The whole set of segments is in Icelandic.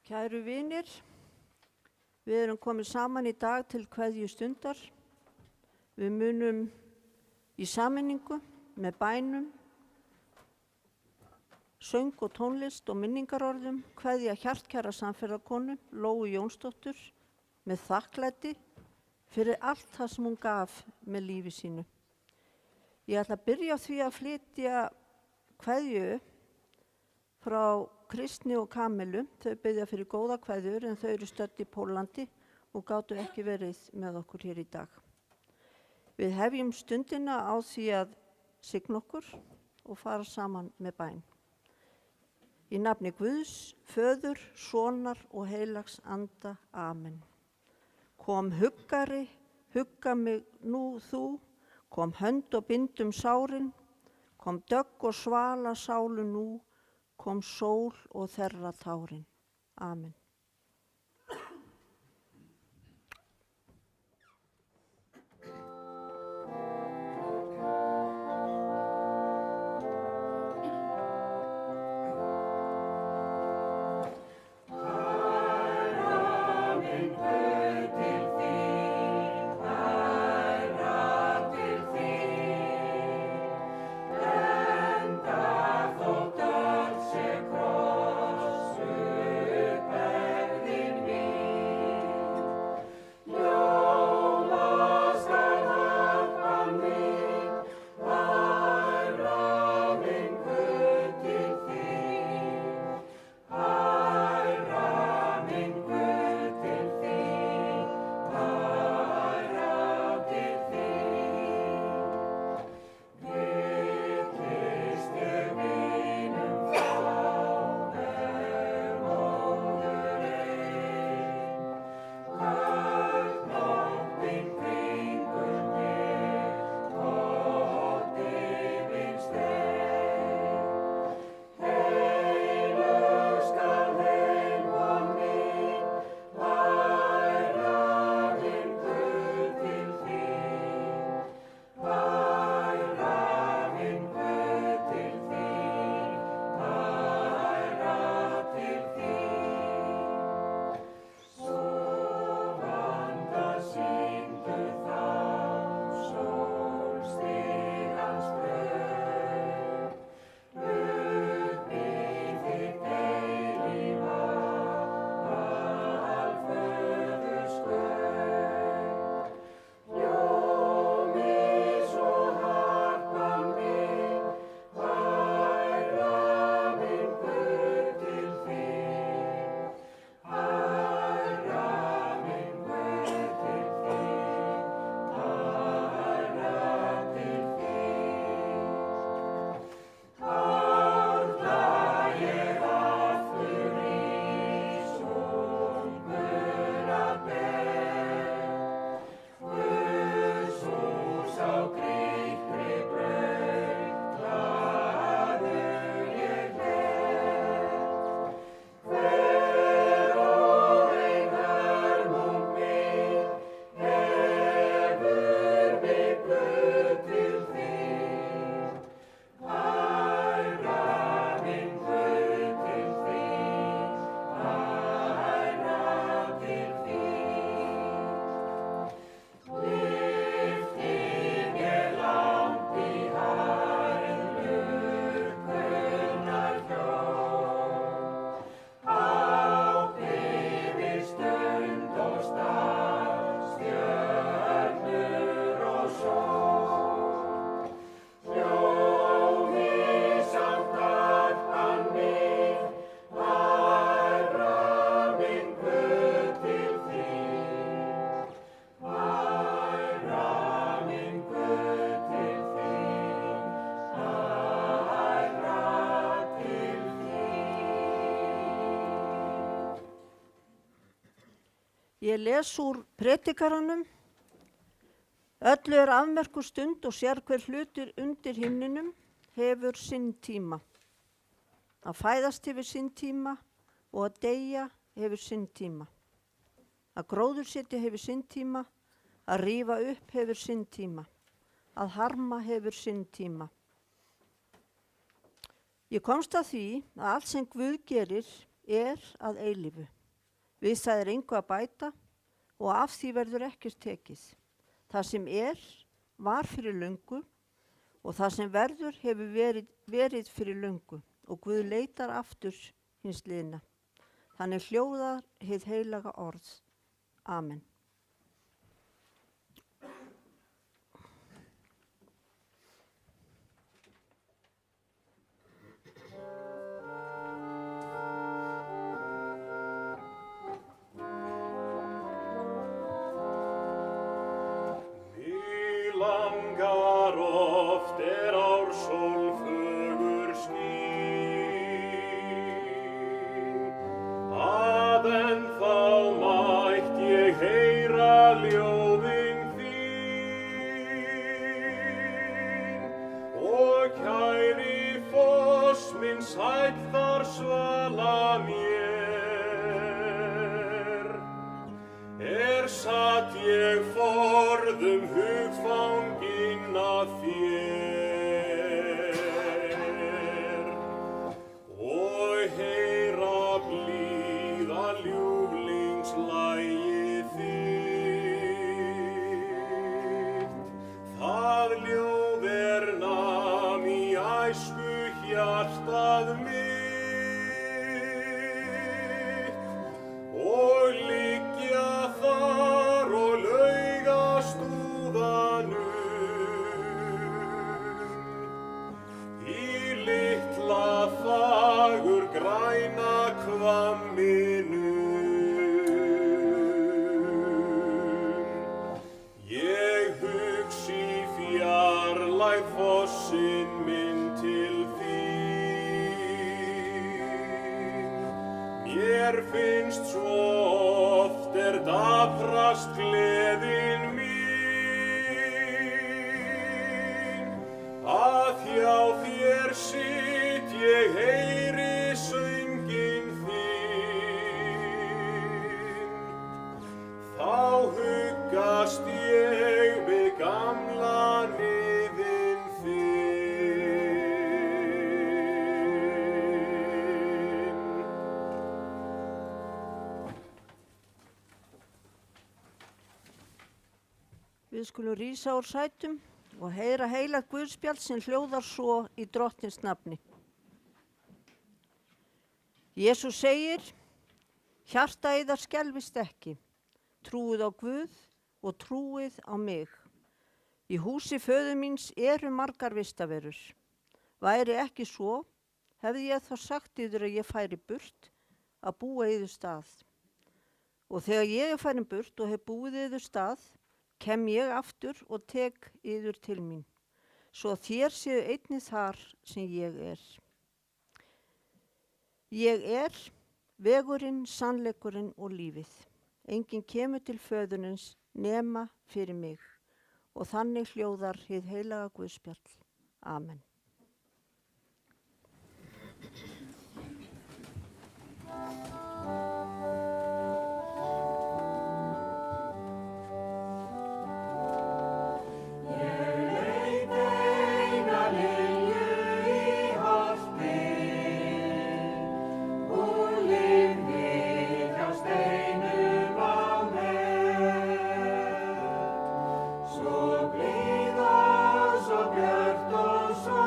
Kæru vinir, við erum komið saman í dag til kveðju stundar. Við munum í sameiningu með bænum, söng og tónlist og minningarorðum kveðja hjartkæra samferðarkonu Lóu Jónsdóttur með þakklæti fyrir allt það sem hún gaf með lífi sínu. Ég ætla að byrja á því að flytja kveðju frá Kristni og Kamilu. Þau biðja fyrir góða kveðjur en þau eru stödd í Pólandi og gátu ekki verið með okkur hér í dag. Við hefjum stundina á því að signa okkur og fara saman með bæn. Í nafni Guðs, Föður, Sonar og heilags anda. Amen. Kom huggari, hugga mig nú þú, kom hönd og bindum sárin, kom dögg og svala sálu nú, kom sól og þerra tárin. Amen. Ég les úr Predikaranum. Öllu er afmörkuð stund og sérhver hlutur undir himninum hefur sinn tíma. Að fæðast hefur sinn tíma og að deyja hefur sinn tíma. Að gróðursetja hefur sinn tíma, að rífa upp hefur sinn tíma, að harma hefur sinn tíma. Ég komst að því að allt sem Guð gerir er að eilífu. Við það engu að bæta og af því verður ekkert tekið. Það sem var fyrir löngu og það sem verður hefur verið fyrir löngu og Guð leitar aftur hins liðna. Þannig hljóðar hið heilaga orð. Amen. Langar oft ársól fögur skín, að ennþá mætt ég heyra ljóðin þín, og kæri foss minn sæll þar svala mér, satt ég forðum hugfanginn að þér, og heyra blíða ljúflingslagið þitt. Það ljóð nam í æsku hjartað mitt, og liggja þar og lauga stúðanum í litla fagur græna hvamminum. Ég hugsi fjarlægð fossinn minn til þín. Mér finnst svo oft daprast gleðin mín, að hjá þér sitt ég heyri sönginn þinn. Þá huggast ég við gamla niðinn þinn. Við skulum rísa úr sætum og heyra heilagt guðspjall sem hljóðar svo í Drottins nafni. Jesús segir, hjarta yðar skelfist ekki, trúið á Guð og trúið á mig. Í húsi föður míns eru margar vistaverur. Væri ekki svo, hefði ég þá sagt yður að ég færi burt að búa yður stað. Og þegar ég er farin burt og hef búið yður stað, kem ég aftur og tek yður til mín, svo þér séu einnig þar sem ég er. Ég er vegurinn, sannleikurinn og lífið. Enginn kemur til föðurins nema fyrir mig. Og þannig hljóðar hið heilaga guðspjall. Amen. Svo blíð og svo björt og svo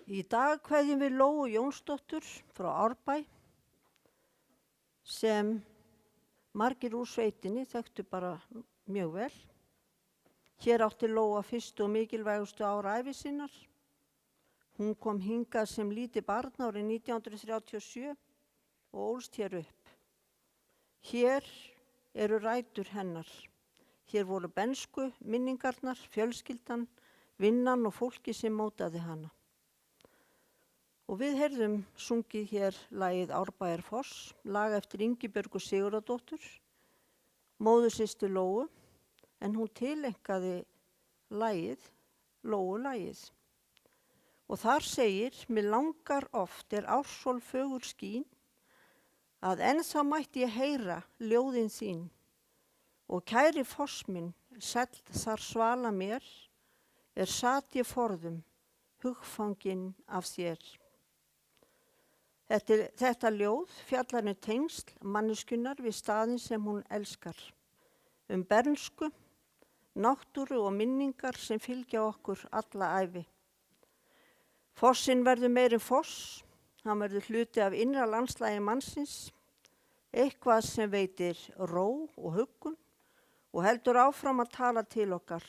Í dag kveðjum við Lóu Jónsdóttur frá Árbæ sem margir úr sveitinni þekktu bara mjög vel. Hér átti Lóa fyrstu og mikilvægustu ára ævi sinnar. Hún kom hingað sem lítið barn árið 1937 og ólst hér upp. Hér eru rætur hennar. Hér voru bensku, minningarnar, fjölskyldan, vinnan og fólki sem mótaði hana. Og við heyrðum sungið hér lagið Árbæjarfoss, lag eftir Ingibjörgu Sigurðardóttur, móðursystur Lóu, en hún tileinkaði lagið, Lóu lagið. Og þar segir, mig langar oft ársól fögur skín, að ennþá mætti ég heyra ljóðin þín, og kæri foss minn, sæll þar svala mér, sat ég forðum, hugfanginn af þér. Þetta ljóð fjallar tengsl manneskjunnar við staðinn sem hún elskar, bernsku, náttúru og minningar sem fylgja okkur alla ævi. Fossinn verður meiri foss, hann verður hluti af innra landslagi mannsins, eitthvað sem veitir ró og huggun og heldur áfram að tala til okkar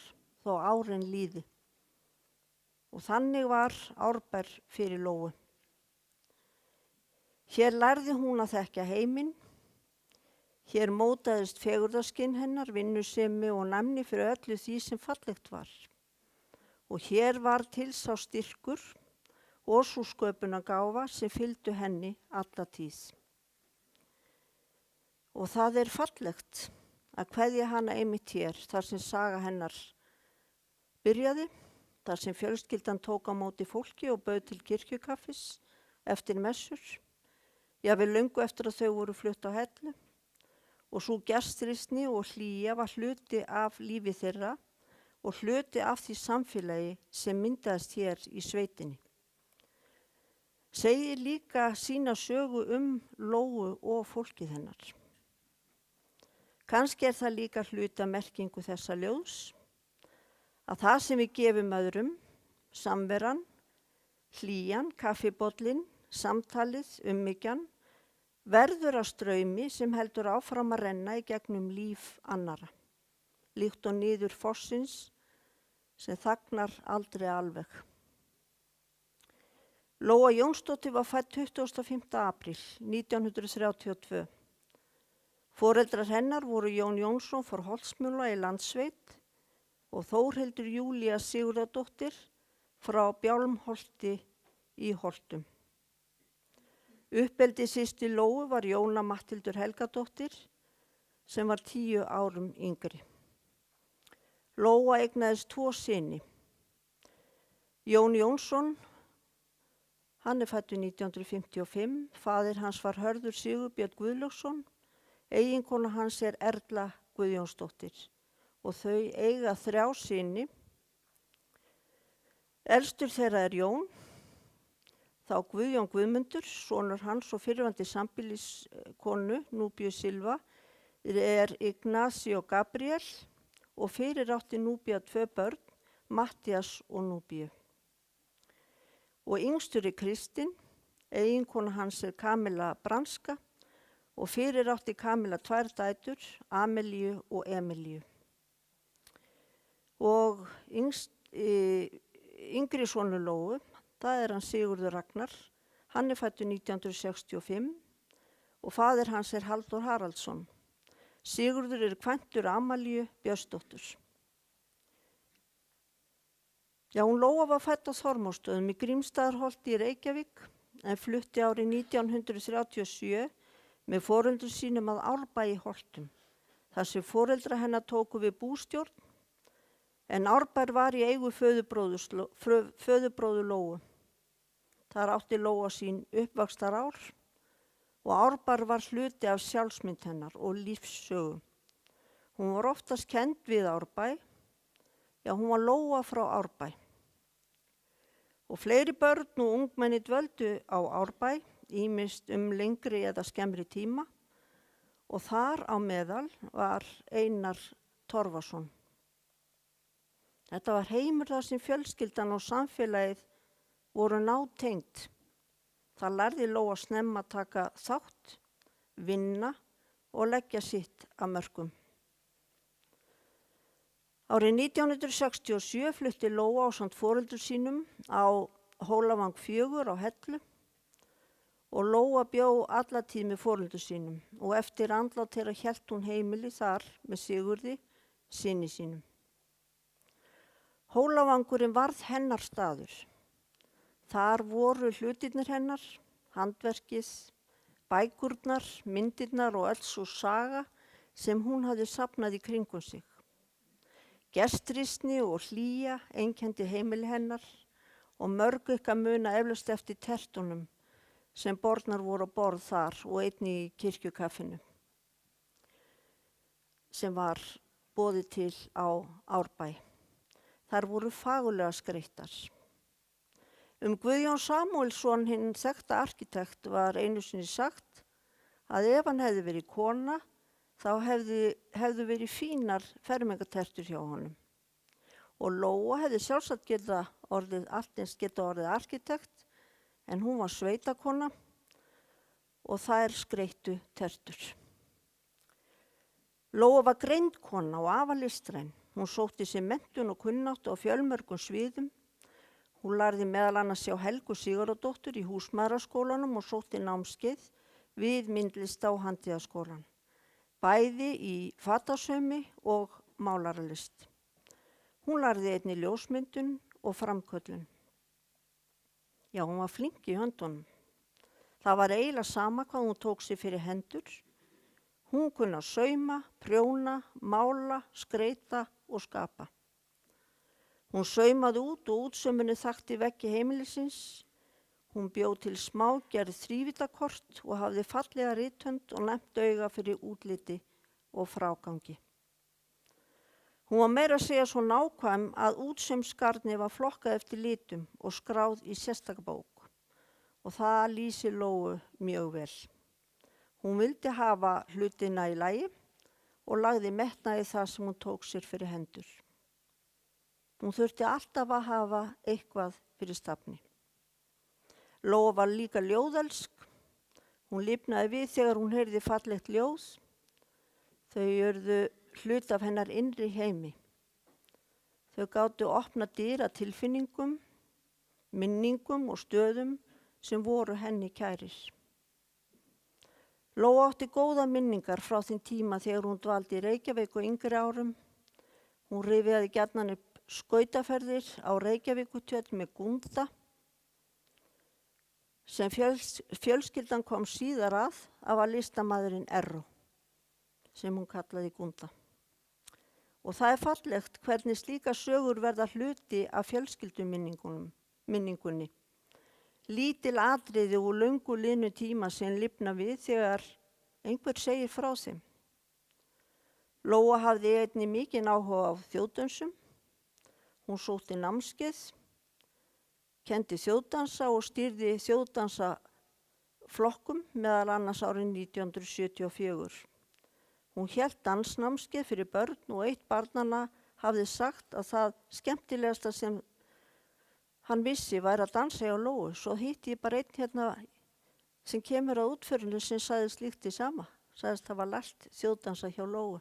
þó árin líði. Og þannig var Árbær fyrir Lóu. Hér lærði hún að þekkja heiminn, hér mótaðist fegurðarskinn hennar, vinnusemi og næmni fyrir öllu því sem fallegt var. Og hér var til sá styrkur og sú sköpunargáfa sem fylgdu henni alla tíð. Og það fallegt að kveðja hana einmitt hér, þar sem saga hennar byrjaði, þar sem fjölskyldan tók á móti fólki og bauð til kirkjukaffis eftir messur. Jafnvel löngu eftir að þau voru flutt á Hellu og svo gestrisni og hlýja var hluti af lífi þeirra og hluti af því samfélagi sem myndaðist hér í sveitinni. Segir líka sína sögu Lóu og fólkið hennar. Kannski það líka hluta merkingu þessa ljóðs, að það sem við gefum öðrum, samveran, hlýjan, kaffibollin, samtalið, ummyggjan, verður að straumi sem heldur áfram að renna í gegnum líf annara, líkt og niður fossins sem þagnar aldrei alveg. Lóa Jónsdóttir var fædd 25. apríl 1932. Foreldrar hennar voru Jón Jónsson frá Holtsmúla í Landsveit og Þórhildur Júlía Sigurðardóttir frá Bjálmholti í Holtum. Uppeldi systir Lóu var Jóna Matthildur Helgadóttir sem var 10 árum yngri. Lóa eignaðist 2 syni. Jón Jónsson, hann fæddur 1955, faðir hans var Hörður Sigurbjörn Guðlaugsson, eiginkona hans Erla Guðjónsdóttir og þau eiga 3 syni. Elstur þeirra Jón, þá Guðjón Guðmundur, sonur hans og fyrrverandi sambýliskonu Núbíu Silva, Ignacio Gabriel og fyrir átti Núbía 2 börn, Mattías og Núbíu. Og yngstur Kristinn, eiginkona hans Kamilla Branska og fyrir átti Kamilla 2 dætur, Amelíu og Emilíu. Og yngri sonur Lóu, það hann Sigurður Ragnar, hann fæddur 1965 og faðir hans Halldór Haraldsson. Sigurður kvæntur Amalíu Björnsdóttur. Já, hún Lóa var fædd á Þormóðsstöðum í Grímsstaðarholti í Reykjavík en flutti árið 1937 með foreldrum sínum að Árbæ í Holtum, þar sem foreldra hennar tóku við bústjórn, en Árbær var í eigu föðurbróður Lóu. Þar átti Lóa sín uppvaxtarár og Árbær var hluti af sjálfsmynd hennar og lífssögu. Hún var oftast kennd við Árbæ, já hún var Lóa frá Árbæ. Og fleiri börn og ungmenni dvöldu á Árbæ, ýmist lengri eða skemmri tíma og þar á meðal var Einar Torfason. Þetta var heimur þar sem fjölskyldan og samfélagið voru nátengd. Það lærði Lóa snemma að taka þátt, vinna og leggja sitt að mörkum. Árið 1967 flutti Lóa ásamt foreldrum sínum á Hólavang 4 á Hellu og Lóa bjó alla tíð með foreldrum sínum og eftir andlát þeirra hélt hún heimili þar með Sigurði, syni sínum. Hólavangurinn varð hennar staður. Þar voru hlutirnir hennar, handverkið, bækurnar, myndirnar og öll sú saga sem hún hafði safnað í kringum sig. Gestrisni og hlýja einkenndi heimili hennar og mörg ykkar muna eflaust eftir tertunum sem bornar voru á borð þar og einnig í kirkjukaffinu sem var boðið til á Árbæ. Þar voru fagurlega skreyttar. Guðjón Samúelsson, hinn þekkta arkitekt, var einu sinni sagt að ef hann hefði verið kona, þá hefðu verið fínar fermingartertur hjá honum. Og Lóa hefði sjálfsagt geta orðið arkitekt, en hún var sveitakona og þær skreyttu tertur. Lóa var greind kona og afar listræn. Hún sótti sér menntun og kunnáttu á fjölmörgum sviðum. Hún lærði meðal annars hjá Helgu Sigurðardóttur í Húsmæðraskólanum og sótti námskeið við myndlista- og handíðaskólann, bæði í fatasaumi og málaralist. Hún lærði einnig ljósmyndun og framköllun. Já, hún var flink í höndunum. Það var eiginlega sama hvað hún tók sér fyrir hendur. Hún kunni að sauma, prjóna, mála, skreyta og skapa. Hún saumaði út og útsaumunni þakti veggi heimilisins. Hún bjó til smágerð þrívítakort og hafði fallega rithönd og nefnt auga fyrir útliti og frágangi. Hún var meira að segja svo nákvæm að útsaumsgarni var flokkað eftir litum og skráð í sérstaka bók og það lýsir Lóu mjög vel. Hún vildi hafa hlutina í lagi og lagði metnaði það sem hún tók sér fyrir hendur. Hún þurfti alltaf að hafa eitthvað fyrir stafni. Lóa var líka ljóðelsk. Hún lifnaði við þegar hún heyrði fallegt ljóð. Þau urðu hlut af hennar innri heimi. Þau gátu opna dyr að tilfinningum, minningum og stöðum sem voru henni kærir. Lóa átti góða minningar frá þeim tíma þegar hún dvaldi í Reykjavík og yngri árum. Hún rifjaði gjarnan upp skautaferðir á Reykjavíkurtjörn með Gunda sem fjölskyldan kom síðar að var listamaðurinn Erró sem hún kallaði Gunda. Og það er fallegt hvernig slíka sögur verða hluti af fjölskylduminningunni. Lítil atriði og löngu liðnu tíma sem lifna við þegar einhver segir frá þeim. Lóa hafði einnig mikinn áhuga á þjóðdönsum. Hún sótti námskeið, kenndi þjóðdansa og stýrði þjóðdansaflokkum meðal annars árið 1974. Hún hélt dansnámskeið fyrir börn og eitt barnanna hafði sagt að það skemmtilegasta sem hann vissi væri að dansa hjá Lóu. Svo hitti ég bara einn hérna sem kemur að útförinu sem sagði slíkt í sama. Sagðist það var lært þjóðdansa hjá Lóu.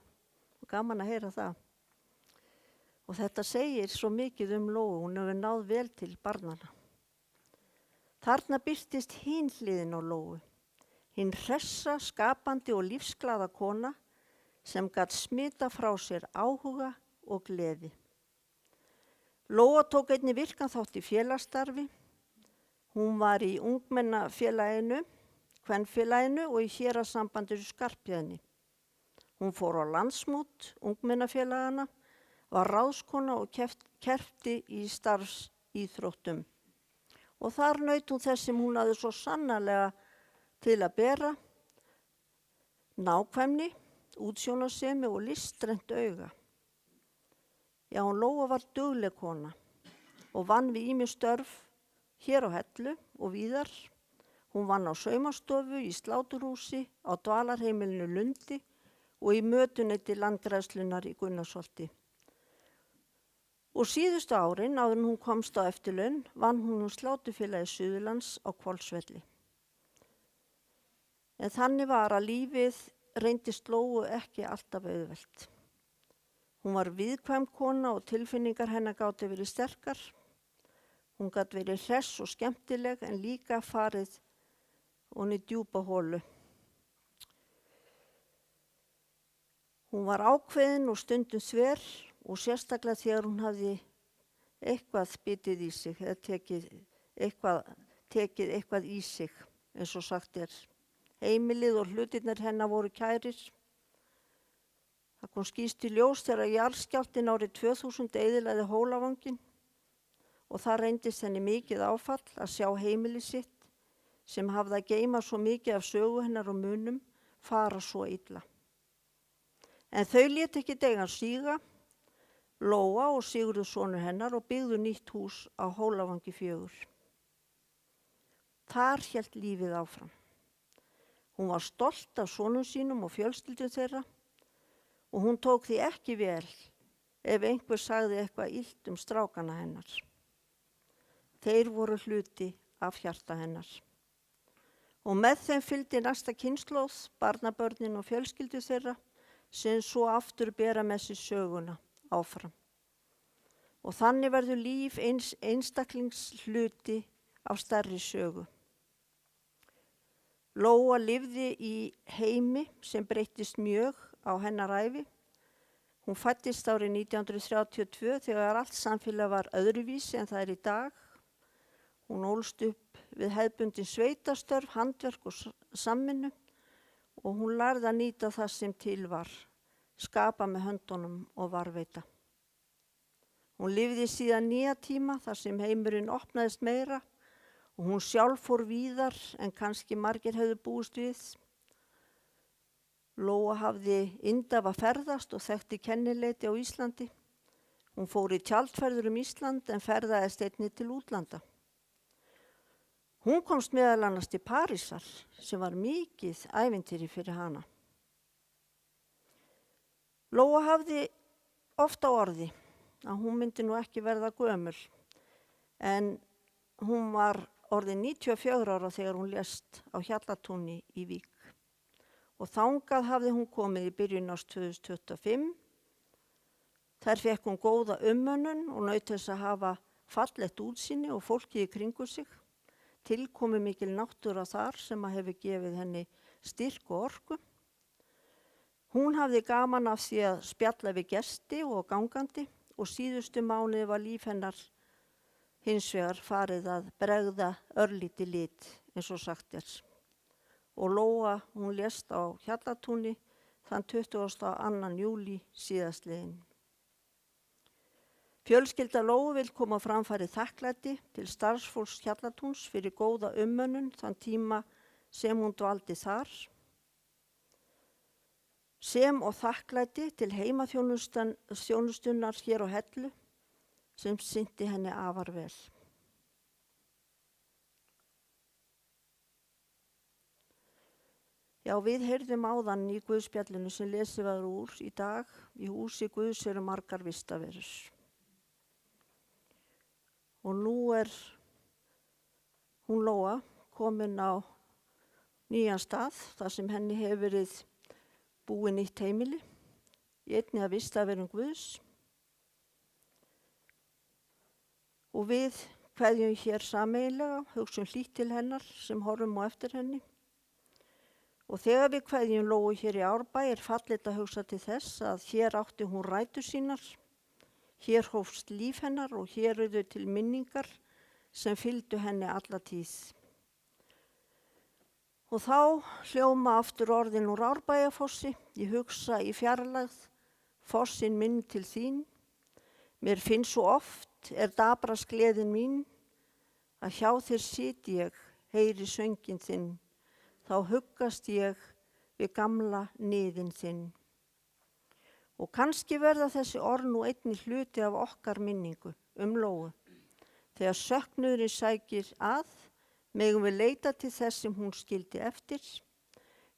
Og gaman að heyra það. Og þetta segir svo mikið Lóu, hún hefur náð vel til barnanna. Þarna birtist hin hliðin á Lóu, hin hressa, skapandi og lífsglaða kona sem gat smita frá sér áhuga og gleði. Lóa tók einnig virkan þátt í félagsstarfi. Hún var í ungmennafélaginu, kvenfélaginu og í héraðssambandur Skarphéðinni. Hún fór á landsmót ungmennafélagana, var ráðskona og keppti í starfsíþróttum. Og þar naut hún þess sem hún hafði svo sannarlega til að bera, nákvæmni, útsjónarsemi og listrænt auga. Já, hún Lóa var dugleg kona og vann við ýmis störf hér á Hellu og víðar. Hún vann á saumastofu, í sláturhúsi, á dvalarheimilinu Lundi og í mötuneyti landgræðslunnar í Gunnarsholti. Og síðustu árin, áður en hún komst á eftirlaun, vann hún Sláturfélagi Suðurlands á Hvolsvelli. En þannig var að lífið reyndist Lóu ekki alltaf auðvelt. Hún var viðkvæm kona og tilfinningar hennar gátu verið sterkar. Hún gat verið hress og skemmtileg en líka farið honni í djúpa holu. Hún var ákveðin og stundum sver og sérstaklega þegar hún hafði eitthvað bitið í sig eða tekið eitthvað í sig, eins og sagt er. Heimilið og hlutirnir hennar voru kærir. Það kom skýrt í ljós þegar jarðskjálftinn árið 2000 eyðilagði Hólavanginn og það reyndist henni mikið áfall að sjá heimilið sitt sem hafði að geyma svo mikið af sögu hennar og munum fara svo illa. En þau lét ekki deigan síga, Lóa og Sigurður sonur hennar og byggðu nýtt hús á Hólavangi 4. Þar hélt lífið áfram. Hún var stolt af sonum sínum og fjölskyldu þeirra og hún tók því ekki vel ef einhver sagði eitthvað illt strákana hennar. Þeir voru hluti af hjarta hennar. Og með þeim fylgdi næsta kynslóð, barnabörnin og fjölskyldu þeirra sem svo aftur bera með sér söguna áfram. Og þannig verður líf einstaklingshluti af stærri sögu. Lóa lifði í heimi sem breyttist mjög á hennar ævi. Hún fæddist árið 1932 þegar allt samfélag var öðruvísi en það er í dag. Hún ólst upp við hefðbundin sveitastörf, handverk og samvinnu og hún lærði að nýta það sem til var, skapa með höndunum og varðveita. Hún lifði síðan nýja tíma þar sem heimurinn opnaðist meira og hún sjálf fór víðar en kannski margir hefðu búist við. Lóa hafði yndi af að ferðast og þekkti kennileiti á Íslandi. Hún fór í tjaldferðir Ísland en ferðaðist einnig til útlanda. Hún komst meðal annars til Parísar sem var mikið ævintýri fyrir hana. Lóa hafði oft á orði að hún myndi nú ekki verða gömul en hún var orðin 94 ára þegar hún lést á Hjallatúni í Vík. Og þangað hafði hún komið í byrjun árs 2025. Þar fékk hún góða umönnun og naut þess að hafa fallegt útsýni og fólkið í kringu sig. Tilkomi mikil náttúra þar sem að hefur gefið henni styrk og orku. Hún hafði gaman af því að spjalla við gesti og gangandi og síðustu mánuði var líf hennar hins vegar farið að bregða örlítið lit eins og sagt er. Og Lóa, hún lést á Hjallatúni þann 22. júlí síðastliðinn. Fjölskylda Lóu vill koma á framfæri þakklæti til starfsfólks Hjallatúns fyrir góða umönnun þann tíma sem hún dvaldi þar, sem og þakklæti til heimaþjónustunnar hér á Hellu sem sinnti henni afar vel. Já, við heyrðum áðan í Guðspjallinu sem lesið var úr í dag. Í húsi Guðs eru margar vistaverur. Og nú er hún Lóa komin á nýjan stað þar sem henni hefur verið búið nýtt heimili í einni af vistaverum Guðs. Og við kveðjum hér sameiginlega, hugsum hlýtt til hennar sem horfum á eftir henni. Og þegar við kveðjum Lóu hér í Árbæ er fallegt að hugsa til þess að hér átti hún rætur sínar, hér hófst líf hennar og hér eru til minningar sem fylgdu henni alla tíð. Og þá hljóma aftur orðin úr Árbæjarfossi, ég hugsa í fjarlægð, fossinn minn til þín. Mér finnst svo oft dabrast gleðin mín, að hjá þér sit ég, heyri sönginn þinn, þá huggast ég við gamla niðinn þinn. Og kannski verða þessi orð nú einnig hluti af okkar minningu Lóu. Þegar söknuðurinn sækir að, megum við leita til þess sem hún skildi eftir,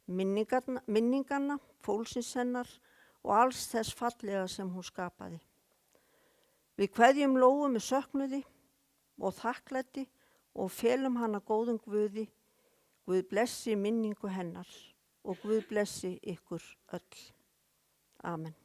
minningarna, fólksins hennar og alls þess fallega sem hún skapaði. Við kveðjum Lóu með söknuði og þakklæti og felum hana góðum Guði. Guð blessi minningu hennar og Guð blessi ykkur öll. Amen.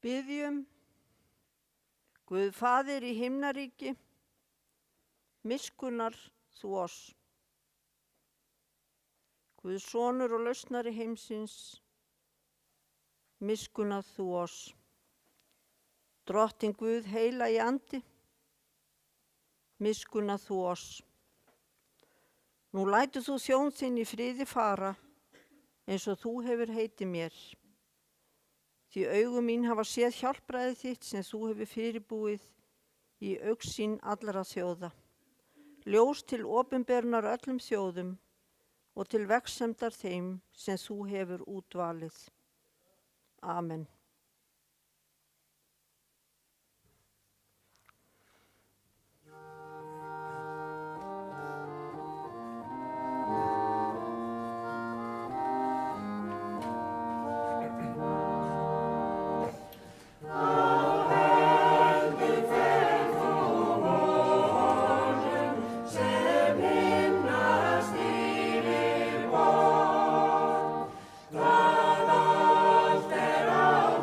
Biðjum, Guð Faðir í himnaríki, miskunnar þú oss. Guð Sonur og lausnari heimsins, miskunnað þú oss. Drottinn Guð heilagi andi, miskunnað þú oss. Nú lætur þú þjón þinn í friði fara, eins og þú hefur heitið mér. Því augu mín hafa séð hjálpræðið þitt sem þú hefur fyrirbúið í augsýn allra þjóða. Ljós til opinberunar öllum þjóðum og til vegsemdar þeim sem þú hefur útvalið. Amen. Það allt er á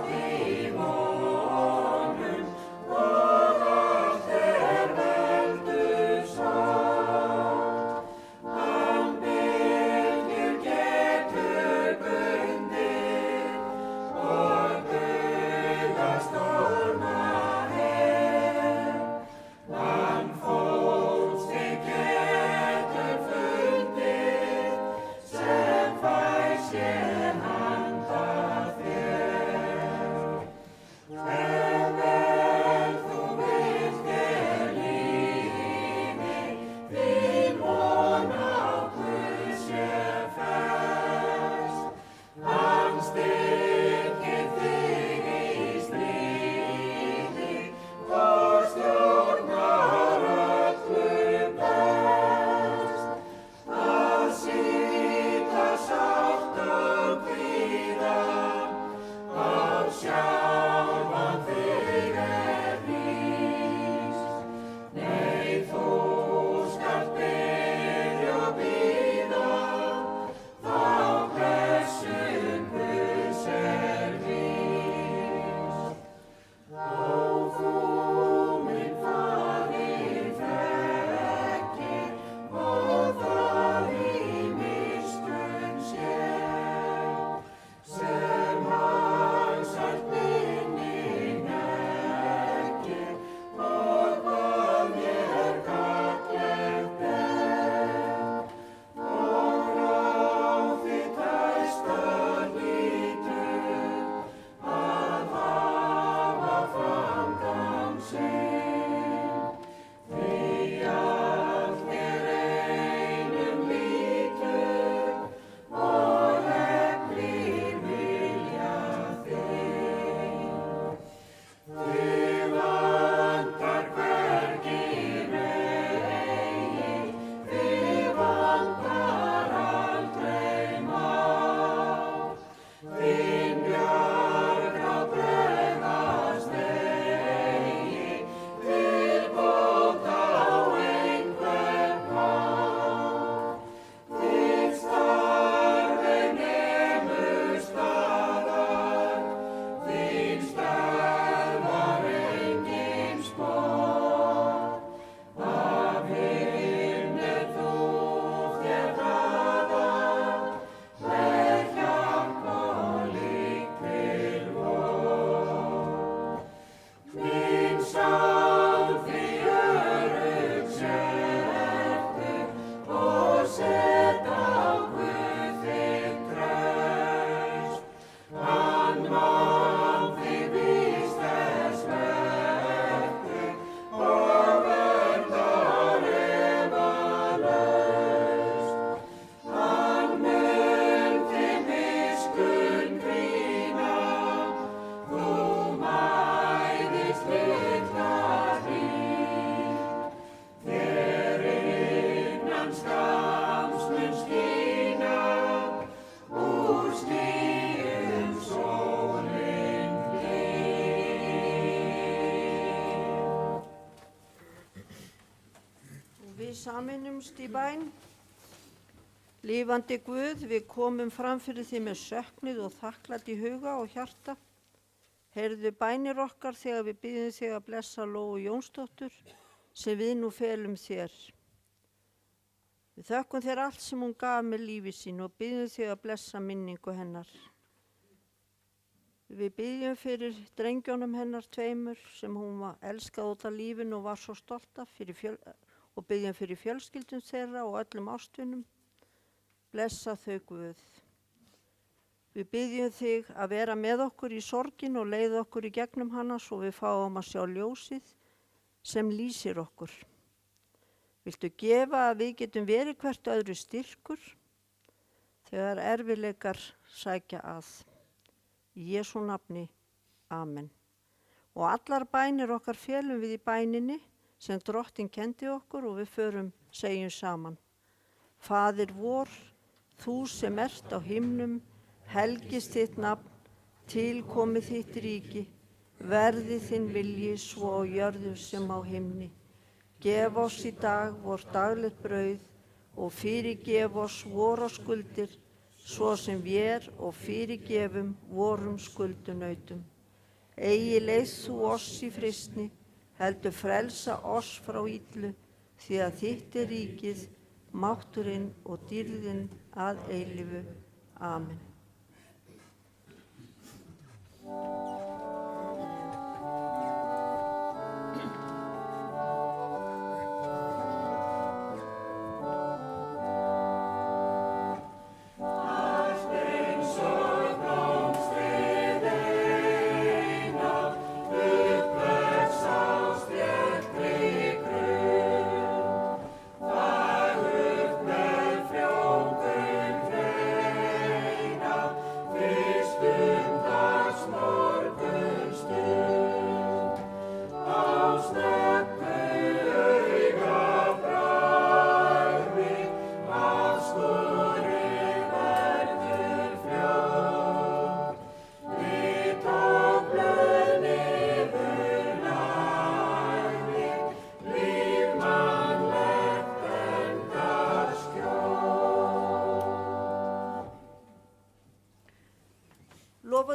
Sameinumst í bæn. Lifandi Guð, við komum fram fyrir því með söknuð og þakklæti í huga og hjarta. Heyrðu bænir okkar þegar við biðjum þig að blessa Lóu Jónsdóttur sem við nú felum þér. Við þökkum þér allt sem hún gaf með lífi sín og biðjum þig að blessa minningu hennar. Við biðjum fyrir drengjónum hennar tveimur sem hún elskaði út af lífinu og var svo stolt af og biðjum fyrir fjölskyldum þeirra og öllum ástvinum. Blessa þau Guð. Við biðjum þig að vera með okkur í sorgin og leiða okkur í gegnum hana svo við fáum að sjá ljósið sem lýsir okkur. Viltu gefa að við getum verið hvert öðru styrkur þegar erfiðleikar sækja að. Í Jesú nafni. Amen. Og allar bænir okkar felum við í bæninni sem Drottinn kendi okkur og við segjum saman. Faðir vor, þú sem ert á himnum, helgist þitt nafn, tilkomi þitt ríki, verði þinn vilji svo á jörðu sem á himni. Gef oss í dag vort daglegt brauð og fyrirgef oss vora skuldir, svo sem vér og fyrirgefum vorum skuldunautum. Eigi leiðst þú oss í freistni, heldur frelsa oss frá illu, því að þitt er ríkið, mátturinn og dýrðin að eilífu. Amen. Stundar smá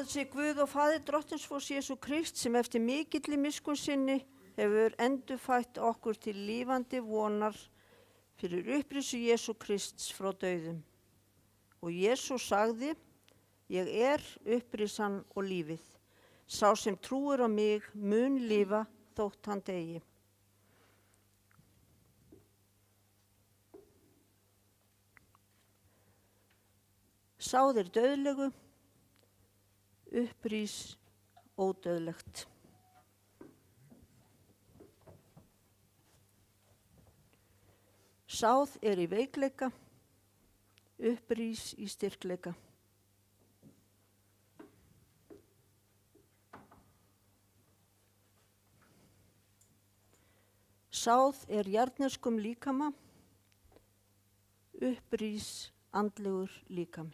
Lofaður sé Guð og Faðir drottins vors Jesú Krist sem eftir mikilli miskunn sinni hefur endurfætt okkur til lífandi vonar fyrir upprisu Jesú Krists frá dauðum. Og Jesús sagði, ég er upprisan og lífið. Sá sem trúir á mig mun lifa þótt hann deyi. Sá þeir dauðlegu, upprís ódauðlegt. Sáð er í veikleika, upprís í styrkleika. Sáð er jarðneskum líkama, upprís andlegur líkami.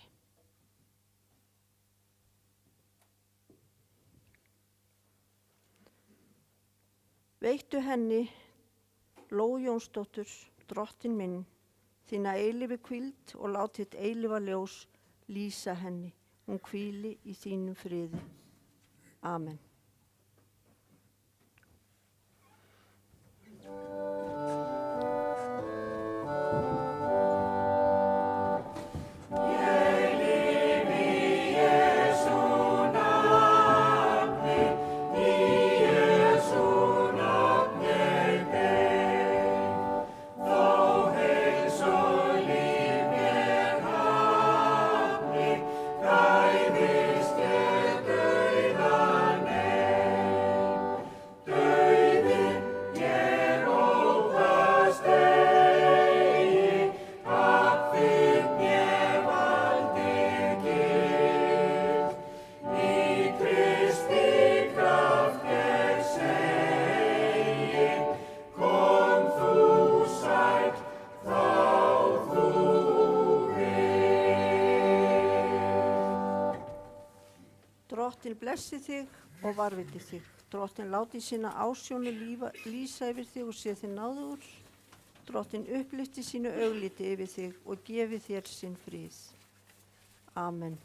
Veittu henni, Lóu Jónsdóttur, drottin minn, þína eilífi hvíld og lát þitt eilífa ljós lýsa henni. Hún hvíli í þínum friði. Amen. Drottin blessi þig og varviti þig. Drottin láti sína ásjónu lýsa yfir þig og sé þig náðugur. Drottin upplyfti sínu augliti yfir þig og gefi þér sinn frið. Amen.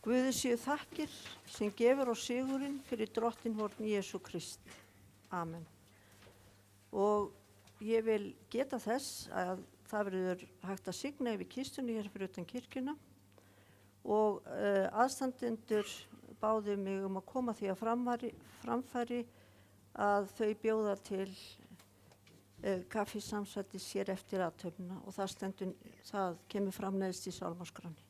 Guði séu þakkir sem gefur á sigurinn fyrir drottin vorn Jesú Krist. Amen. Og ég vil geta þess að það verður hægt að signa yfir kistunni hér fyrir utan kirkjuna. Og aðstandendur báðu mig að koma því að framfæri að þau bjóða til kaffisamsætis hér eftir athöfnina og það kemur fram neðst í sálmaskránni.